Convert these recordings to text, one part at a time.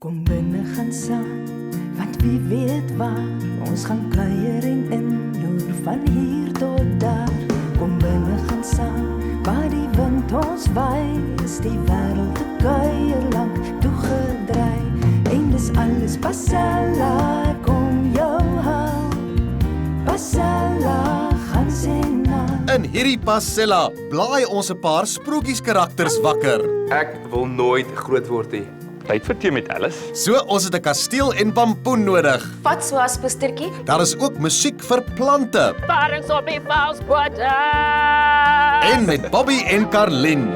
Kom binne gaan saam, want wie weet waar ons gaan kuier en inloer van hier tot daar. Kom binne gaan saam, waar die wind ons waai, is die wêreld te kuier lank toegedraai. En dis alles Pasella, kom jou hou, Pasella gaan sê na. In hierdie Pasella blaai ons 'n paar sprokieskarakters wakker. Ek wil nooit groot word nie. Tyd vir tee met Alice. So ons het 'n kasteel en pampoen nodig. Wat so as postertjie? Daar is ook musiek vir plante. Parings op die valspoorte. En met Bobby en Carlien.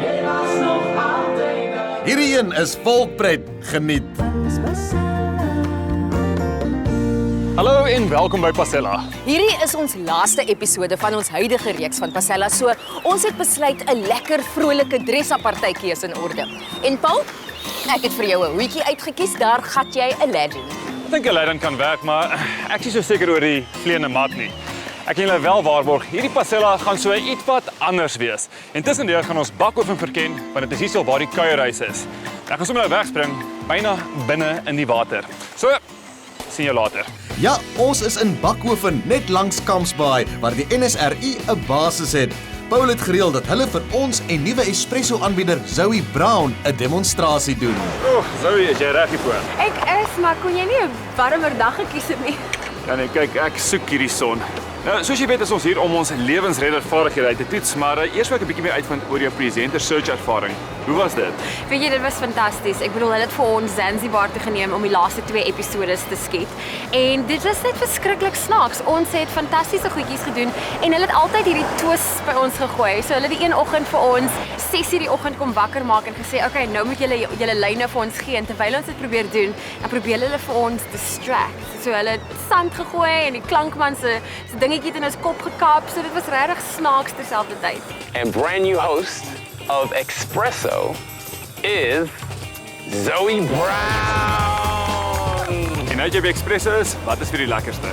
Hierdie een is volpret, geniet. Alles Pasella. Hallo en welkom by Pasella. Hierdie is ons laaste episode van ons huidige reeks van Pasella, so ons het besluit 'n lekker vrolike dress-up partytjie is in orde. En Paul, ek het vir jou 'n hoedjie uitgekies, daar gat jy 'n Aladdin. Ek dink 'n Aladdin kan werk, maar ek is nie so seker oor die vleiende mat nie. Ek kan julle wel waarborg, hierdie Pasella gaan so iets wat anders wees. En tussendeur gaan ons bakoven verken, want dit is hierso waar die kuierhuis is. Ek gaan sommer nou wegspring, byna binne in die water. So, sien jou later. Ja, ons is in Bakhoven, net langs Kamsbaai, waar die NSRI 'n basis het. Paul het gereël dat hulle vir ons en nuwe espresso-aanbieder Zoe Brown 'n demonstrasie doen. Zoe, is jy reg hiervoor? Ek is, maar kon jy nie 'n warmer dag gekies het nie? Ja nee, kyk, ek soek hierdie son. Nou, soos jy weet is ons hier om ons lewensreddervaardighede uit te toets, maar eers wil ek 'n bietjie meer uitvind oor jou presenter search ervaring. Hoe was dit? Weet jy, dit was fantasties. Ek bedoel, hulle het vir ons Zanzibar toe geneem om die laaste 2 episodes te skiet. En dit was net verskriklik snaaks. Ons het fantastiese goedjies gedoen en hulle het altyd hierdie twist by ons gegooi. So hulle het die een oggend vir ons 6:00 die oggend kom wakker maak en gesê, "Oké, nou moet julle lyne vir ons gee." En terwyl ons dit probeer doen, dan probeer hulle vir ons distract. So hulle het sand gegooi en die klankman se dingetjie het in ons kop gekap. So dit was regtig snaaks terselfdertyd. And brand new host of Espresso is Zoe Brown. En nou jy by Espresso is, wat is vir die lekkerste?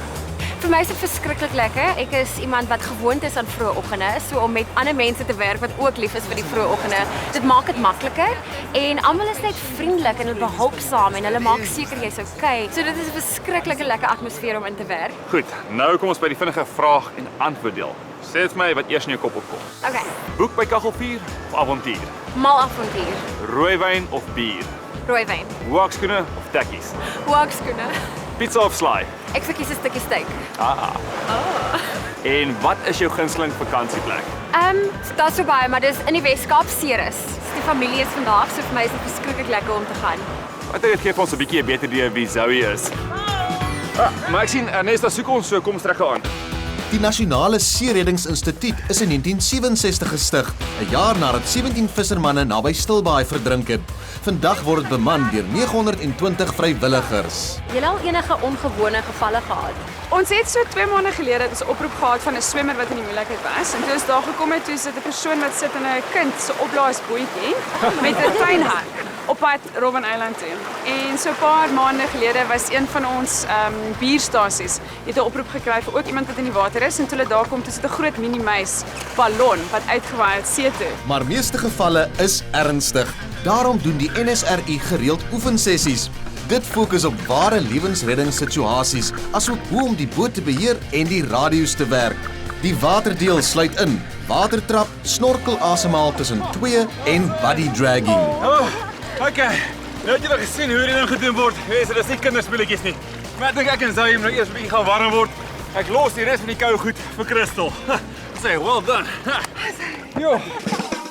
Vir my is dit verskriklik lekker. Ek is iemand wat gewoond is aan vroeë oggende, so om met ander mense te werk wat ook lief is vir die vroeë oggende, dit maak dit makliker en almal is net vriendelik en hulle behulpsaam en hulle maak seker jy's okay. So dit is 'n verskriklike lekker atmosfeer om in te werk. Goed, nou kom ons by die vinnige vraag en antwoord deel. Sê vir my wat eers in jou kop opkom. Okay. Boek by Kaggelvuur of avontuur? Mal avontuur. Rooiwyn of bier? Rooiwyn. Hoekskoene of tekkies? Hoekskoene. Pizza of slaai? Ek verkies 'n stukkie steak. En wat is jou gunsteling vakansieplek? Daar's so baie, maar dis in die Weskaap, Ceres. Die familie is vandag, so vir my is dit verskriklik lekker om te gaan. Wat dit gee vir ons 'n bietjie 'n beter idee wie Zoe is. Maar ek sien Ernesta soek ons, so kom strek aan. Die Nasionale Seereddingsinstituut is in 1967 gestig, 'n jaar nadat 17 vissermanne naby Stilbaai verdrink het. Vandag word dit beman deur 920 vrywilligers. Jy al enige ongewone gevalle gehad? Ons het so 2 maande gelede 'n oproep gehad van 'n swemmer wat in die moeilikheid was. En toe ons daar gekom het, toe sit 'n persoon wat sit in 'n kind se opblaasbootjie met 'n tuinhek op pad Robben Island toe. En so 'n paar maande gelede was een van ons bierstasies het 'n oproep gekry vir ook iemand wat in die water is en toe hulle daar kom, toe sit 'n groot mini-muis ballon wat uitgewaai het see toe. Maar meeste gevalle is ernstig. Daarom doen die NSRI gereeld oefensessies. Dit fokus op ware lewensreddingssituasies, asook hoe om die boot te beheer en die radio's te werk. Die waterdeel sluit in watertrap, snorkel asemhaal tussen 2 en buddy dragging. Okay. Nou het julle gesien hoe hierdie ding gedoen word. Wees, dit is nie kinderspeletjies nie. Maar ek dink ek en Zoe moet nou eers 'n bietjie gaan warm word. Ek los die res van die koue goed vir Crystal. Sê, well done. Jo.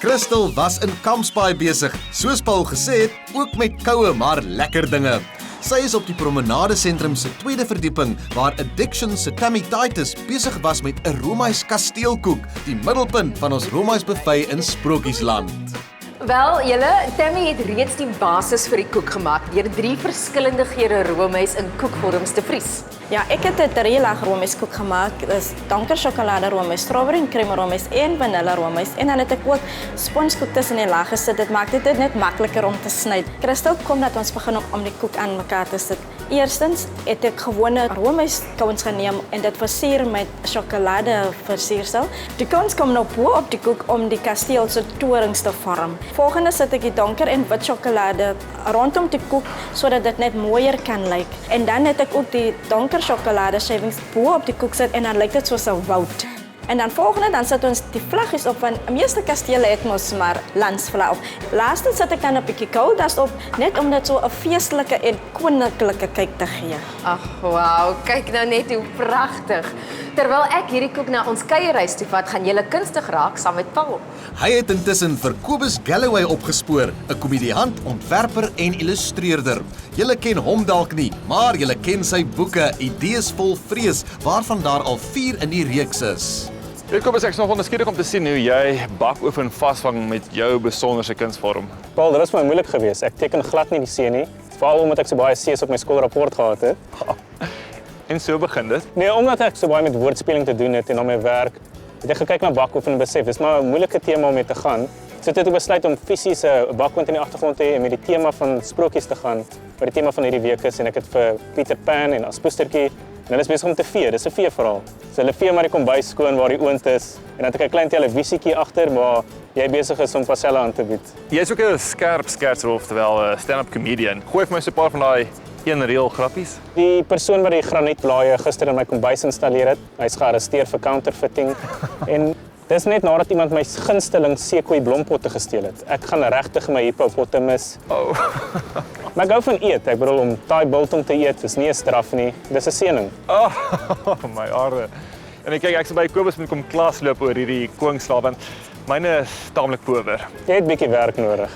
Crystal was in Kamsbaai besig, soos Paul gesê het, ook met koue maar lekker dinge. Sy is op die Promenade Sentrum se 2de verdieping waar Addiction se Tammy Titus besig was met 'n roomys kasteelkoek, die middelpunt van ons roomys buffet in Sprokiesland. Wel, Tammy het reeds die basis vir die koek gemaak deur 3 verskillende geure roomys in koekvorms te vries. Ja, ek het 'n 3-laag roomyskoek gemaak. Dis donker sjokolade roomys, strawberry en crème roomys en vanilla roomys. En dan het ek ook spongekoek tussen die laag gesit. Dit maak dit net makliker om te sny. Crystal, kom dat ons begin om die koek aan mekaar te sit. Eerstens het ek gewone roomyskouens geneem en dit versier met sjokolade versiersel. Die kouens kom nou bo op die koek om die kasteel se torings te vorm. Volgende sit ek die donker en wit sjokolade rondom die koek sodat dit net mooier kan lyk. En dan het ek ook die donker sjokolade shavings bo op die koek sit en dan lyk dit soos 'n woud. En dan volgende dan sit ons die vlaggies op van meeste kastele het mos maar landsvlag op. Laastens sit ek dan 'n bietjie gouddas op net om dit so 'n feestelike en koninklike kyk te gee. Ag, wow, kyk nou net hoe pragtig. Terwyl ek hierdie koek na ons kuierhuis toe vat, gaan julle kunstig raak saam met Paul. Hy het intussen vir Kobus Galloway opgespoor, 'n komediant, ontwerper en illustreerder. Julle ken hom dalk nie, maar julle ken sy boeke Idees vol vrees, waarvan daar al 4 in die reeks is. Kobus, ek is nogal nuuskierig om te sien hoe jy bakoven vasvang met jou besonderse kunsvorm. Paul, dit is my moeilik geweest. Ek teken glad nie die C nie, veral omdat ek so baie C's op my skoolrapport gehad het. En so begin dit? Nee, omdat ek so baie met woordspeling te doen het en na my werk, het ek gekyk na bakoven en besef, dis maar 'n moeilike tema om mee te gaan. So het ek besluit om fisies 'n bakoven in die agtergrond te hê en met die tema van sprokies te gaan, wat die tema van hierdie week is, en ek het vir Peter Pan en Aspoestertjie, en hulle is besig om te vee, dis 'n veeverhaal. So hulle vee maar die kombuis skoon waar die oond is, en dan het ek 'n klein televisietjie agter waar jy besig is om paselle aan te bied. Jy is ook 'n skerp skertser, oftewel 'n stand-up comedian. Gooi vir my so 'n paar van daai een reel grappies. Die persoon wat die granietblaaie gister in my kombuis installeer het, hy's gearresteer vir counterfeiting. En dis net nadat iemand my gunsteling seekoei blompotte gesteel het. Ek gaan regtig my hippopotamus. Oh. Maar ek hou van eet. Ek bedoel om taai biltong te eet, is nie 'n straf nie. Dis 'n seëning. Oh, my aarde. En ek kyk ek sê by Kobus moet kom klasloop oor hierdie koningslaap en myne is taamlik power. Jy het 'n bietjie werk nodig.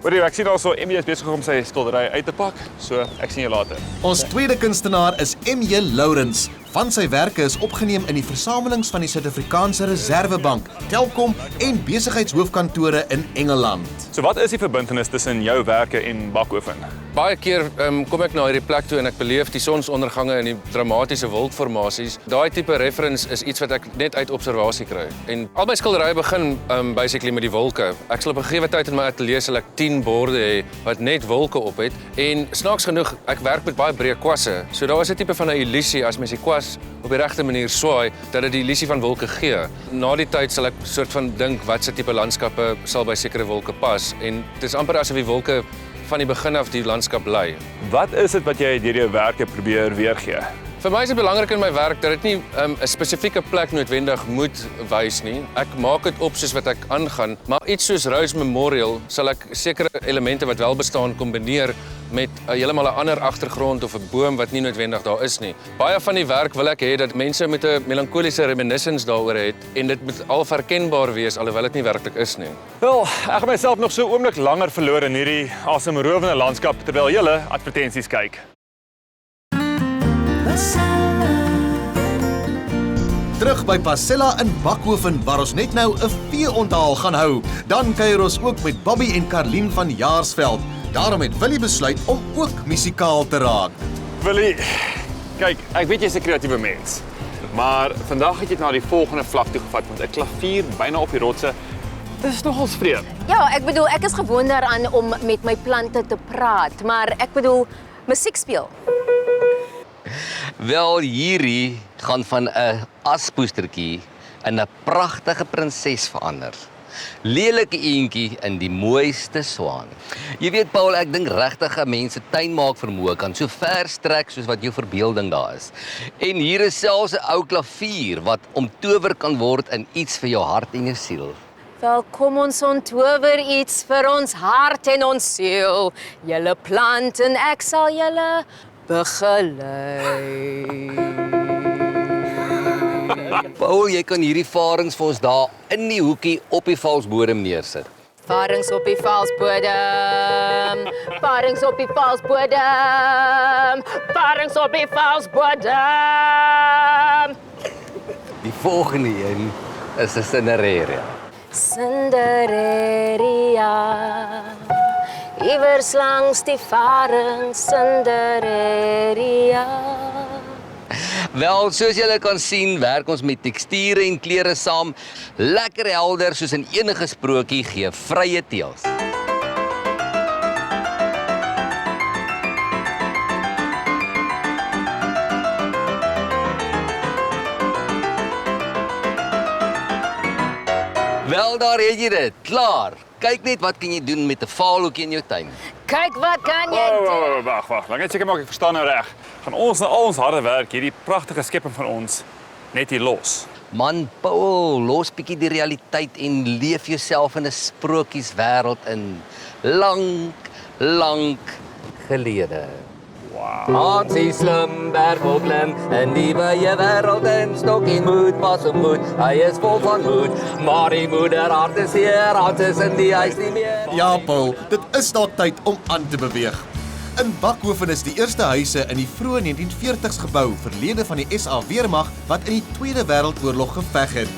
Hoorie, ek sien also MJ is besig om sy skildery uit te pak, so ek sien jou later. Ons tweede kunstenaar is MJ Lourens. Van sy werke is opgeneem in die versamelings van die Suid-Afrikaanse Reserwebank, Telkom en besigheidshoofkantore in Engeland. So wat is die verbintenis tussen jou werke en bakoven? Baie keer kom ek na hierdie plek toe en ek beleef die sonsondergange en die dramatiese wildformasies. Daai tipe reference is iets wat ek net uit observasie kry. En al my skilderye begin basically met die wolke. Ek sal op 'n gegewe tyd in my ateljee sal ek 10 borde hê wat net wolke op het. En snaaks genoeg, ek werk met baie breë kwasse. So daar is 'n tipe van 'n illusie as mens die kwas op die regte manier swaai dat dit die illusie van wolke gee. Na die tyd sal ek soort van dink wat se tipe landskappe sal by sekere wolke pas en dit is amper asof die wolke van die begin af die landskap lei. Wat is dit wat jy deur jou werke probeer weergee? Vir my is dit belangrik in my werk dat dit nie 'n spesifieke plek noodwendig moet wys nie. Ek maak dit op soos wat ek aangaan, maar iets soos Rose Memorial sal ek sekere elemente wat wel bestaan kombineer met heeltemal 'n ander agtergrond of 'n boom wat nie noodwendig daar is nie. Baie van die werk wil ek hê dat mense met 'n melankoliese reminiscence daaroor het en dit moet al herkenbaar wees alhoewel dit nie werklik is nie. Wel, ek gaan myself nog so 'n oomblik langer verloor in hierdie asemrowende landskap terwyl julle advertensies kyk. Terug by Pasella in Bakoven waar ons net nou 'n vee-onthaal gaan hou. Dan kuier ons ook met Bobby en Karlien van Jaarsveld. Daarom het Willie besluit om ook musikaal te raak. Willie, kyk, ek weet jy's 'n kreatiewe mens. Maar vandag het jy dit na die volgende vlak toe gevat met 'n klavier byna op die rotse. Dis nogals vreemd. Ja, ek bedoel, ek is gewoond daaraan om met my plante te praat, maar ek bedoel, musiek speel. Wel, hierdie gaan van 'n aspoestertjie in 'n pragtige prinses verander. Lelike eentjie in die mooiste swaan. Jy weet Paul, ek dink regtig 'n mens se tuinmaak vermoë kan so ver strek soos wat jou verbeelding daar is. En hier is selfs 'n ou klavier wat omtower kan word in iets vir jou hart en jou siel. Wel, kom ons onttower iets vir ons hart en ons siel. Julle plant en ek sal julle begelei. Paul, jy kan hierdie varings vir ons daar in die hoekie op die valsbodem neersit. Varings op die valsbodem. Varings op die valsbodem. Varings op die valsbodem. Die volgende een is 'n Cinderella. Cinderella. Iewers langs die varings Cinderella. Wel, soos julle kan sien, werk ons met teksture en kleure saam. Lekker helder soos in enige sprokie gee vrye teels. Wel, daar het jy dit. Klaar. Kyk net wat kan jy doen met 'n vaalhoekie in jou tuin. Kyk wat kan jy doen. Wag. Laat net seker maak ek verstaan nou reg. Gaan ons na al ons harde werk hierdie pragtige skepping van ons net hier los. Man, Paul, los bietjie die realiteit en leef jouself in 'n sprokieswêreld in. Lank gelede. Hans is slim, bergklim, in die wye wêreld in stok en moed, pas op moed, hy is vol van moed, maar die moeder hart is seer, Hans is in die huis nie meer. Ja, Paul, dit is dalk tyd om aan te beweeg. In Bakhoven is die eerste huise in die vroeë 1940s gebou, verlede van die SA Weermag wat in die Tweede Wêreldoorlog geveg het.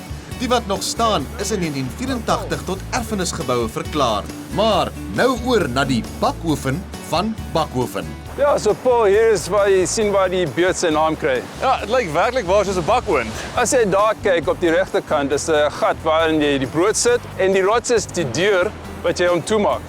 Die wat nog staan is in 1984 tot erfenisgeboue verklaar. Maar nou oor na die Bakhoven van Bakhoven. Ja, so Paul, hier is waar jy sien waar die buurt sy naam kry. Ja, dit lyk werklik waar soos 'n bakoond. As jy daar kyk op die regterkant, is 'n gat waarin jy die brood sit en die rots is die deur wat jy hom toemaak.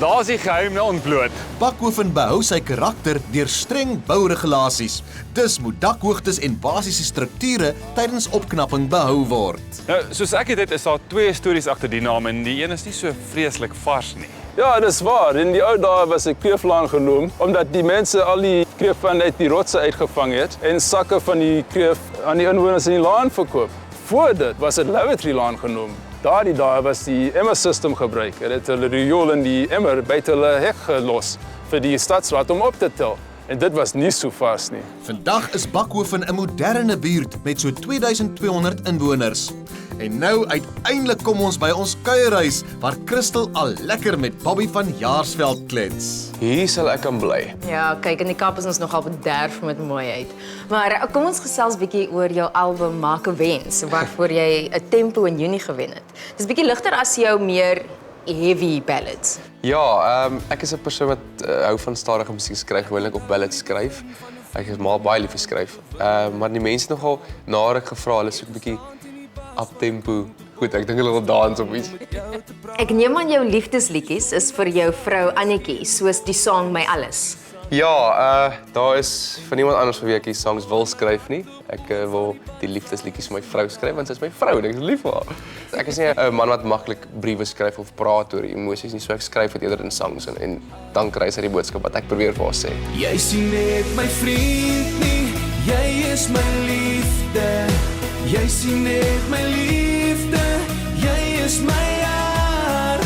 Daar's die geheim nou ontbloot. Bakhoven behou sy karakter deur streng bouregulasies. Dus moet dakhoogtes en basiese strukture tydens opknapping behou word. Nou, soos ek dit is daar 2 stories agter die naam en die een is nie so vreeslik vars nie. Ja, dis waar. In die ou dae was 'n kreeflaan genoem omdat die mense al die kreef vanuit die rotse uitgevang het en sakke van die kreef aan die inwoners in die laan verkoop. Voor dit was dit lavatory laan genoem. Daardie dae was die emmer system gebruik. Hulle het hulle riool in die emmer buite hulle hek gelos vir die stadsraad om op te tel. En dit was nie so vars nie. Vandag is Bakhoven 'n moderne buurt met so 2200 inwoners. En nou uiteindelik kom ons by ons kuierhuis waar Christel al lekker met Bobby van Jaarsveld klets. Hier sal ek kan bly. Ja, kyk, in die Kaap is ons nogal bederf met mooiheid. Maar kom ons gesels bietjie oor jou album Maak 'n Wens, waarvoor jy 'n Tempo in Junie gewen het. Dis bietjie ligter as jou meer heavy ballads. Ja, ek is 'n persoon wat hou van stadige musiek skryf, gewoonlik op ballads skryf. Ek is maar baie lief vir skryf. Maar die mense nogal na ek gevra, hulle soek 'n bietjie uptempo. Goed, ek dink hulle wil dans op iets. Ek neem aan jou liefdesliedjies is vir jou vrou Annetjie, soos die song My Alles. Ja, daar is van iemand anders vir wie ek die songs wil skryf nie. Ek wil die liefdesliedjies vir my vrou skryf want sy is my vrou en ek is lief vir haar. Ek is nie 'n man wat maklik briewe skryf of praat oor emosies nie, so ek skryf dit eerder in songs en dan kry sy die boodskap wat ek probeer vir haar sê. Jy sien net my vriend nie, jy is my liefde. Jy sien net my liefde, jy is my hart.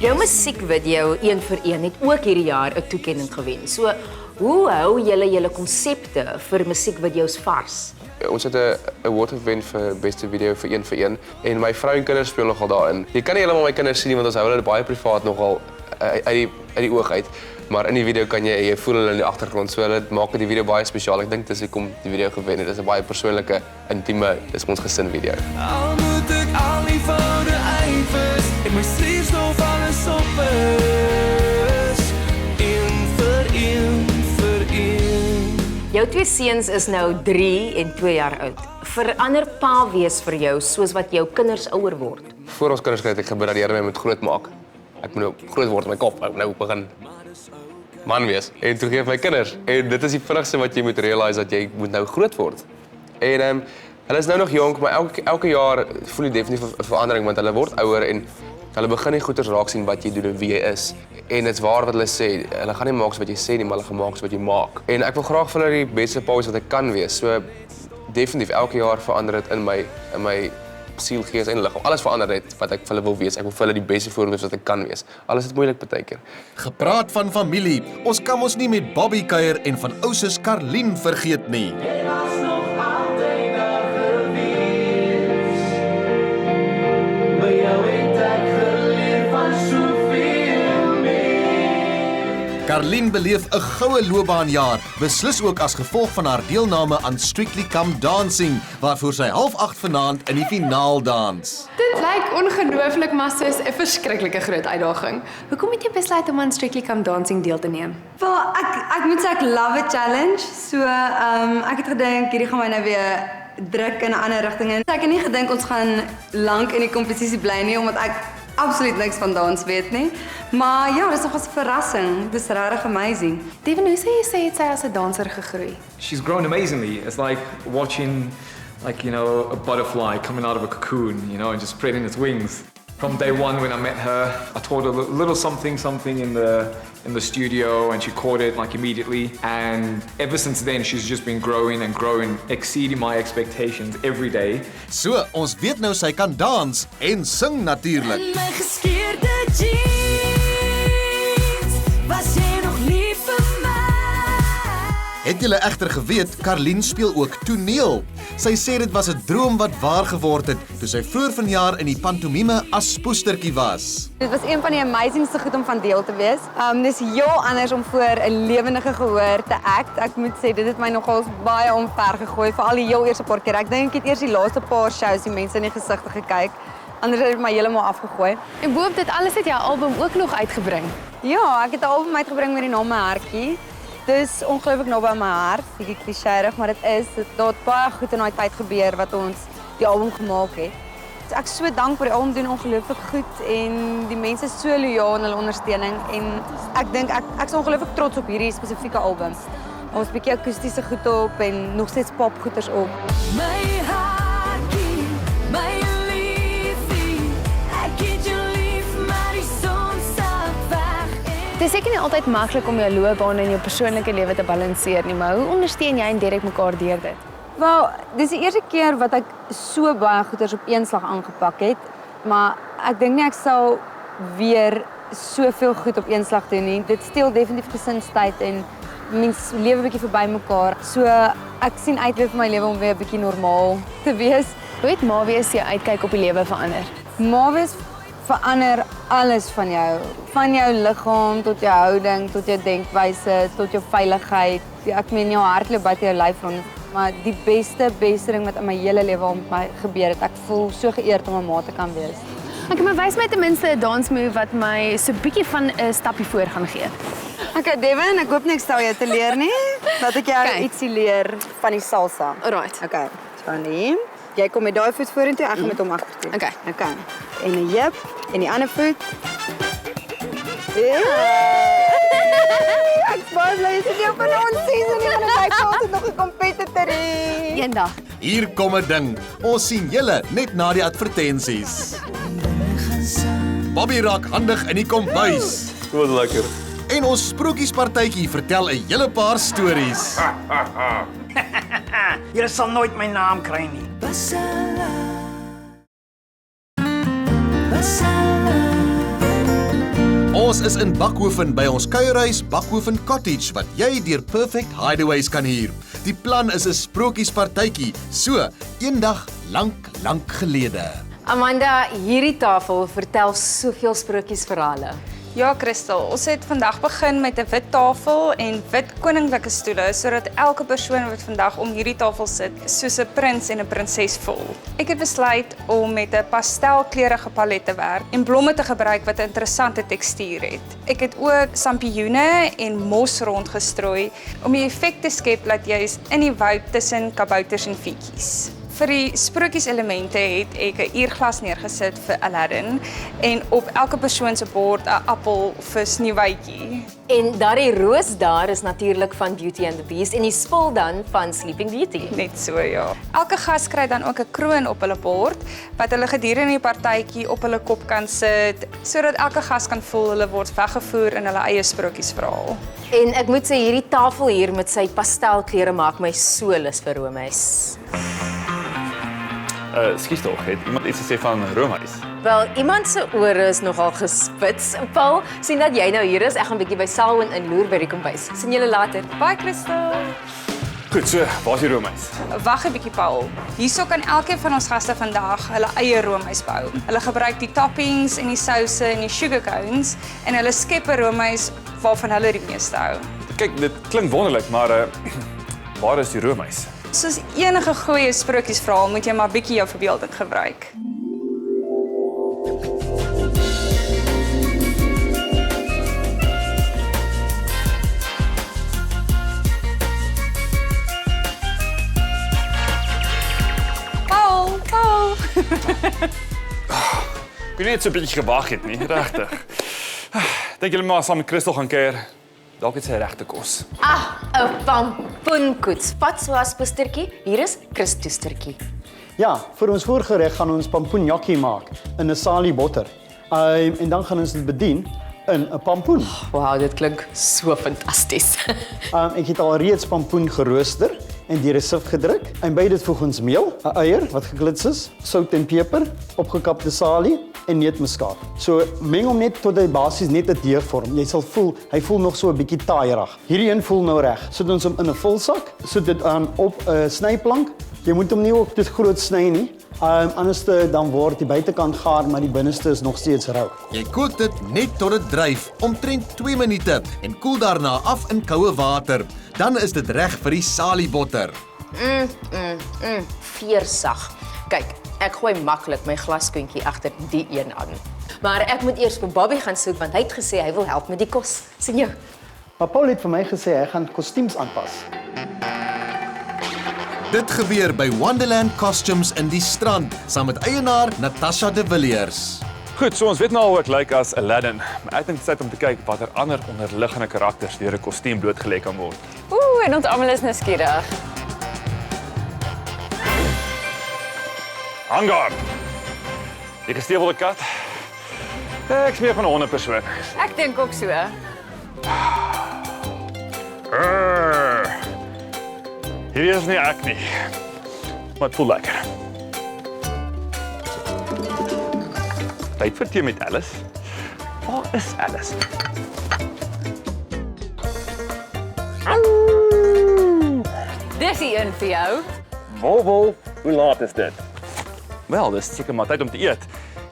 Jou musiekvideo 1 vir 1 het ook hierdie jaar 'n toekenning gewen. So, hoe hou julle julle konsepte vir musiekvideo's vars? Ons het 'n award gewen vir beste video vir 1 vir 1 en my vrou en kinders speel nogal daarin. Jy kan nie heeltemal my kinders sien nie want ons hou hulle baie privaat nogal uit die oog uit. Maar in die video kan jy voel hulle in die agtergrond, so hulle maak die video baie spesiaal. Ek dink dis hoekom die video gewen het. Dit is 'n baie persoonlike, intieme, dis ons gesin video. Al moet ek al die foute uitwis en my suurstof alles op is. 1 vir 1 vir 1. Jou 2 seuns is nou 3 en 2 jaar oud. Verander pa wees vir jou soos wat jou kinders ouer word? Voor ons kinders het ek gebid dat die Here my moet groot maak. Ek moet nou groot word in my kop. Ek nou begin man wees. En toe geef my kinders. En dit is die vinnigste wat jy moet realize dat jy moet nou groot word. En hulle is nou nog jonk, maar elke jaar voel jy definitief 'n verandering want hulle word ouer en hulle begin nie goeders raak sien wat jy doen en wie jy is. En dit's waar wat hulle sê. Hulle gaan nie maak wat jy sê nie, maar hulle gaan maak wat jy maak. En ek wil graag vir hulle die beste pa wees wat ek kan wees. So definitief elke jaar verander dit in my siel, gees en liggaam. Alles verander net wat ek vir hulle wil wees. Ek wil vir hulle die beste voorbeeld wat ek kan wees. Alles is moeilik baie keer. Gepraat van familie, ons kan ons nie met Bobby kuier en van ou sus Karlien vergeet nie. Jy was nog altyd daar gewees. By jou het ek geleer van soveel meer. Karlien beleef 'n goue loopbaanjaar, beslis ook as gevolg van haar deelname aan Strictly Come Dancing, waarvoor sy 7:30 vanaand in die finaal dans. Dit lyk ongelooflik, maar soos 'n verskriklike groot uitdaging. Hoekom het jy besluit om aan Strictly Come Dancing deel te neem? Wel, ek moet sê ek love a challenge. So, ek het gedink hierdie gaan my nou weer druk in 'n ander rigting in. Ek het nie gedink ons gaan lank in die kompetisie bly nie omdat ek absoluut niks van dans weet nie. Maar ja, dis nog 'n verrassing. Dis regtig amazing. Devin, hoe sê jy het sy as 'n danser gegroei? She's grown amazingly. It's like watching, a butterfly coming out of a cocoon, and just spreading its wings. From day one when I met her, I taught her a little something in the studio and she caught it like immediately. And ever since then, she's just been growing and growing, exceeding my expectations every day. So, ons weet nou sy kan dans en sing natuurlik. In my geskeurde jeans, was jy nog lief vir my? Het julle egter geweet, Karlien speel ook toneel. Sy sê dit was 'n droom wat waar geword het toe sy vroeër vanjaar in die pantomime as Spoestertjie was. Dit was een van die amazingste goed om van deel te wees. Dis heel anders om voor 'n lewendige gehoor te act. Ek moet sê dit het my nogals baie omver gegooi, veral die heel eerste paar keer. Ek dink ek het eers die laaste paar shows die mense in die gesigte gekyk. Anders het dit my heeltemal afgegooi. En boop dit alles het jou album ook nog uitgebring. Ja, ek het 'n album uitgebring met die naam My Hartjie. Dis ongelooflik naby my hart, bietjie klisjérig, maar dit het baie goed in daai tyd gebeur wat ons die album gemaak het. Ek is so dankbaar, die album doen ongelooflik goed en die mense is so lojaal in hulle ondersteuning en ek dink ek is ongelooflik trots op hierdie spesifieke album. Ons bietjie akoestiese goed op en nog steeds popgoeders op. My hartjie, my liefie, ek het jou lief, maar die son sak weg. Dit is seker nie altyd maklik om jou loopbaan en jou persoonlike lewe te balanseer nie, maar hoe ondersteun jy en Derek mekaar deur dit? Wel, dis die eerste keer wat ek so baie goeders op een slag aangepak het, maar ek dink nie ek sal weer soveel goed op een slag doen nie. Dit steel definitief gesinstyd en mens lewe 'n bietjie verby mekaar. So ek sien uit vir my lewe om weer 'n bietjie normaal te wees. Hoe het ma wees jou uitkyk op die lewe verander? Ma wees verander alles van jou liggaam tot jou houding, tot jou denkwyse, tot jou veiligheid. Ek meen jou hart loop buite jou lyf rond, maar die beste ding wat in my hele lewe om my gebeur het. Ek voel so geëerd om 'n ma te kan wees. Ek maar wys my ten minste 'n dansmove wat my so bietjie van 'n stappie voor gaan gee. Okay, Devin, ek hoop nie ek stel jou te leer nie. Dat ek jou ietsie leer van die salsa. Alright. Okay, Johnny. Jy kom met daai voet vorentoe, ek gaan met hom agtertoe. Okay. En 'n heup en die ander voet. Ja. Ek was bly jy het van ons season nie, want ek het nog 'n competitor. Eendag. Hier kom 'n ding. Ons sien julle net na die advertensies. Bobby raak handig in die kombuis. Wat lekker. En ons sprokiespartytjie vertel 'n hele paar stories. Julle sal nooit my naam kry nie. Ons is in Bakhoven by ons kuierhuis Bakhoven Cottage wat jy deur Perfect Hideaways kan huur. Die plan is 'n sprokiespartytjie, so eendag lank gelede. Amanda, hierdie tafel vertel soveel sprokiesverhale. Ja, Christel, ons het vandag begin met 'n wit tafel en wit koninklike stoele sodat elke persoon wat vandag om hierdie tafel sit soos 'n prins en 'n prinses voel. Ek het besluit om met 'n pastelkleurige palet te werk en blomme te gebruik wat 'n interessante tekstuur het. Ek het ook sampioene en mos rondgestrooi om die effek te skep dat jy is in die woud tussen kabouters en fietjies. Vir die sprokieselemente het ek 'n uurglas neergesit vir Aladdin en op elke persoon se bord 'n appel vir Sneeuwwitjie. En daardie roos daar is natuurlik van Beauty and the Beast en die spul dan van Sleeping Beauty. Net so, ja. Elke gas kry dan ook 'n kroon op hulle bord wat hulle gedurende die partytjie op hulle kop kan sit sodat elke gas kan voel hulle word weggevoer in hulle eie sprokiesverhaal. En ek moet sê hierdie tafel hier met sy pastelkleure maak my so lus vir roomys. Skus tog, het iemand iets gesê van roomys? Wel, iemand se ore is nogal gespits. Paul, sien dat jy nou hier is. Ek gaan 'n bietjie by Selwyn inloer by die kombuis. Sien julle later. Bye, Christel. Goed, so, waar is die roomys? Wag 'n bietjie, Paul. Hierso kan elkeen van ons gaste vandag hulle eie roomys bou. Hulle gebruik die toppings en die souse en die sugar cones en hulle skep 'n roomys waarvan hulle die meeste hou. Kyk, dit klink wonderlik, maar waar is die roomys? Soos enige goeie sprokiesverhaal moet jy maar bietjie jou verbeelding gebruik. Paul. Ek het net so 'n bietjie gewag het nie, regtig. Dink julle maar saam met Christel gaan kuier. Dalk het sy regte kos. 'n pampoenkoets. Pat so as poestertjie. Hier is Christoestertjie. Ja, vir ons voorgereg gaan ons pampoenjakkie maak in 'n salie botter. En dan gaan ons dit bedien in 'n pampoen. Wow, dit klink so fantasties. Ek het al reeds pampoen gerooster en deur 'n sif gedruk. En by dit voeg ons meel, 'n eier wat geklits is, sout en peper, opgekapte salie en neutmuskaat. So meng hom net tot hy basies net 'n deeg vorm. Jy sal voel, hy voel nog so 'n bietjie taaierig. Hierdie een voel nou reg. Sit ons hom in 'n volsak, sit dit aan op 'n snyplank. Jy moet hom nie ook te groot sny nie. Anders dan word die buitekant gaar, maar die binneste is nog steeds rou. Jy kook dit net tot dit dryf, omtrent 2 minute en koel daarna af in koue water. Dan is dit reg vir die saliebotter. Veersag. Kyk, ek gooi maklik my glaskoentjie agter die een aan. Maar ek moet eers vir Bobby gaan soek want hy het gesê hy wil help met die kos. Sien jou. Maar Paul het vir my gesê hy gaan kostuums aanpas. Dit gebeur by Wonderland Costumes in die Strand, saam met eienaar Natasha de Villiers. Goed, so ons weet nou hoe ek lyk as Aladdin, maar ek dink dit is tyd om te kyk watter ander onderliggende karakters deur 'n kostuum blootgelê kan word. En ons almal is nuuskierig. Hangar. Die gestewelde kat. Ek smeek van 'n hondepersoon. Ek dink ook so. Hierdie is nie ek nie. Maar het voel lekker. Tyd vir tee met Alice. Waar is Alice? Dis die een vir jou. Bobbel, hoe laat is dit? Wel, dis seker maar tyd om te eet.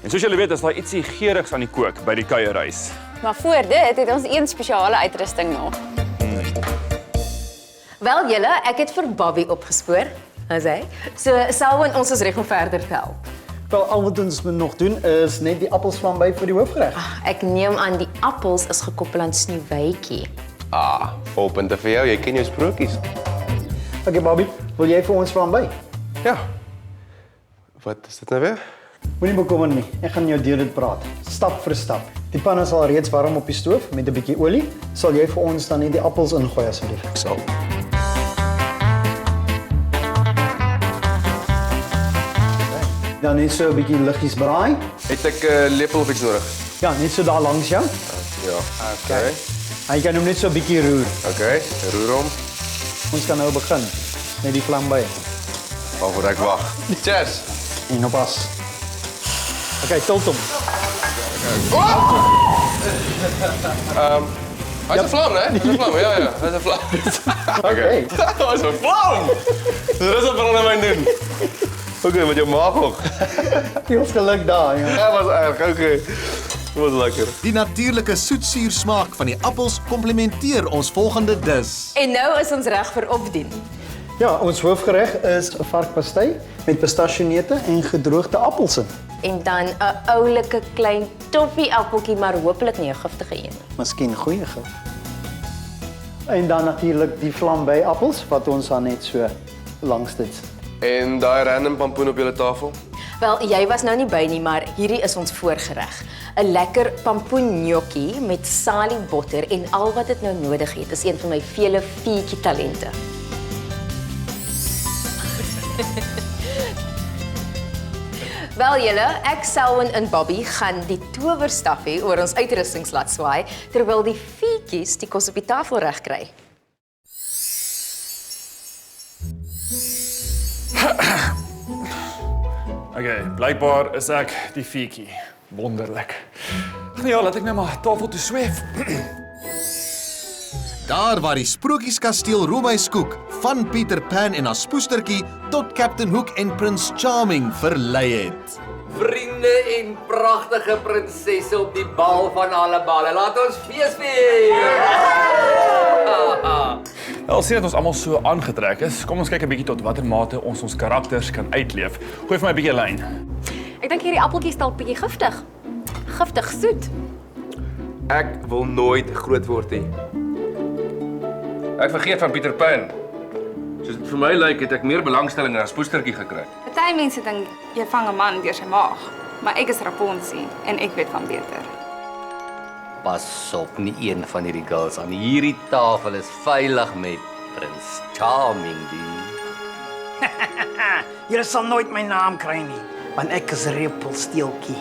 En soos julle weet, is daar ietsie geurigs aan die kook by die kuierhuis. Maar voor dit het ons een spesiale uitrusting nog. Wel julle, ek het vir Bobby opgespoor. As hy. So Selwyn, ons is reg om verder te help. Wel, al wat ons moet nog doen is net die appels flamby vir die hoofgereg. Ek neem aan die appels is gekoppel aan Sneeuwwitjie. Volpunte vir jou, jy ken jou sprokies. Okay, Bobby, wil jy vir ons flamby? Ja. Wat is dit nou weer? Moenie bekommer nie, ek gaan jou deur dit praat. Stap vir stap. Die pan is al reeds warm op die stoof met 'n bietjie olie. Sal jy vir ons dan net die appels ingooi asseblief? Ek sal. Dan net so 'n bietjie liggies braai. Het ek 'n lepel of iets nodig? Ja, net so daar langs jou. Ja, okay. Hy kan hom net so 'n bietjie roer. Okay, roer hom. Ons kan nou begin met die flamby. Waarvoor ek wag. Cheers. En oppas. Okay, tilt hom. Hy is 'n vlam, né? Hy is 'n vlam, ja, hy is 'n vlam. Okay. Hy is 'n vlam. Dit is 'n brand in my doen. Okay, met jou maag ook. Jy was geluk daar, ja. Ja, was erg, okay. Dit was lekker. Die natuurlike soetsuur smaak van die appels komplementeer ons volgende dis. En nou is ons reg vir opdien. Ja, ons hoofgereg is 'n varkpastei met pistacheneute en gedroogde appels in. En dan 'n oulike klein toffie appeltjie, maar hopelik nie 'n giftige een nie. Miskien goeie gif. En dan natuurlik die flamby appels wat ons dan net so langs dit sit. En daai random pampoen op julle tafel? Wel, jy was nou nie by nie, maar hierdie is ons voorgereg. 'n Lekker pampoenjokkie met saliebotter en al wat dit nou nodig het is een van my vele fietjie talente. Wel julle, ek Selwyn en Bobby gaan die towerstafie oor ons uitrustings laat swaai terwyl die fietjies die kos op die tafel reg kry. Okay, blykbaar is ek die fietjie. Wonderlik. Ja, laat ek nou maar tafel toe sweef. Daar waar die Sprookjeskasteel Romeisen van Peter Pan en haar spoestertjie tot Captain Hook en Prince Charming verlei het. Vriende en pragtige prinsesse op die bal van alle balle. Laat ons feesvier! Al sien dat ons almal so aangetrek is, kom ons kyk 'n bietjie tot watter mate ons karakters kan uitleef. Gooi vir my 'n bietjie lyn. Ek dink hierdie appeltjies dalk bietjie giftig. Giftig soet. Ek wil nooit groot word nie. Ek vergeet van Peter Pan. Soos dit vir my lyk, het ek meer belangstelling in 'n spoestertjie gekry. Party mense dink jy vang 'n man deur sy maag, maar ek is Rapunzel en ek weet van beter. Pas op, nie een van hierdie girls aan hierdie tafel is veilig met Prince Charming die. Julle sal nooit my naam kry nie, want ek is Repelsteeltjie.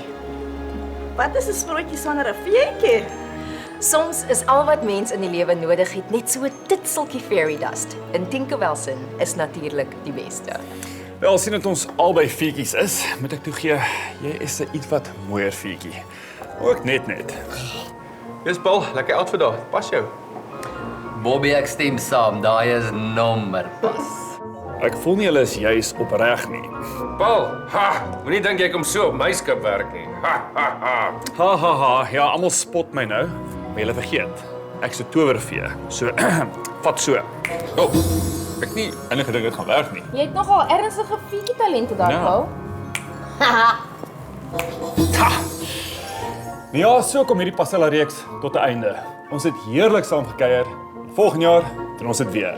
Wat is 'n sprootjie sonder 'n feetjie? Soms is al wat mens in die lewe nodig het net so 'n titseltjie fairy dust. En Tinkerbell se is natuurlik die beste. Wel, sien dat ons albei feetjies is, moet ek toegee, jy is 'n ietwat mooier feetjie. Ook net. Dis Paul, lekker outfit daar. Pas jou. Bobby, ek stem saam, daai is nommer pas. Ek voel nie hulle is juis opreg nie. Paul, moenie dink jy kom so op my skip werk nie. Ha, ja, almal spot my nou, maar julle vergeet. Ek's 'n towervee, so vat so. Oh, ek nie enige ding dit gaan werk nie. Jy het nogal ernstige feetjie talente daar, Ja. Paul. Ja, so kom hierdie Pasella reeks tot 'n einde. Ons het heerlik saam gekuier. Volgende jaar doen ons dit weer.